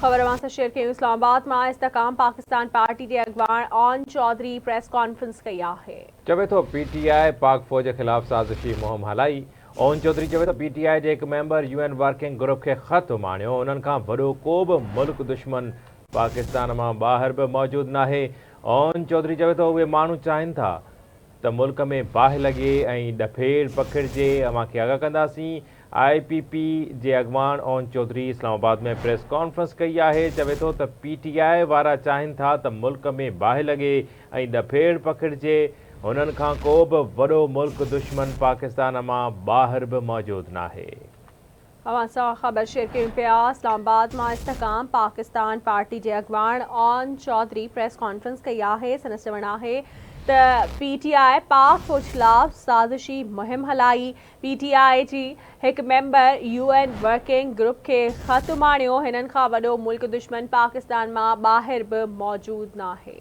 ख़बर अवां शेयर कयूं। इस्लामाबाद में इस्तेकाम पाकिस्तान पार्टी के अगवान ओन चौधरी प्रेस कॉन्फ्रेंस कई है। चवे तो PTI पाक फौज के खिलाफ साजिशी मुहिम हलाई। ओन चौधरी चवे तो PTI के एक मेंबर UN वर्किंग ग्रुप के ख़त माणियो। उन्हनि खां वॾो को बि मुल्क दुश्मन पाकिस्तान मां ॿाहिरि बि मौजूद नाहे। ओन चौधरी चवे तो उहे माण्हू चाहिनि था त मुल्क में बाहि लॻे ऐं ॾफेड़ पखिड़िजे। अवां खे आगाह कंदासीं। IPP जे अॻवान ओन चौधरी इस्लामाबाद में प्रेस कॉन्फ्रेंस कई आहे। चवे तो त PTI वारा चाहिनि था त मुल्क में बाहि लॻे ऐं ॾफेड़ पखिड़िजे। उन्हनि खां को बि वॾो मुल्क दुश्मन पाकिस्तान मां ॿाहिरि बि मौजूद नाहे। अवां सां ख़बर शेयर कयूं पिया। इस्लामाबाद में इस्तेकाम पाकिस्तान पार्टी के अगवान ओन चौधरी प्रेस कॉन्फ्रेंस कई है। संदसि चवणु आहे त PTI पाक फौज खिलाफ साजिशी मुहिम हलाई। PTI जी एक मेंबर UN वर्किंग ग्रुप के ख़त माणियो। हिननि खां वॾो मुल्क दुश्मन पाकिस्तान मां ॿाहिरि बि मौजूद नाहे।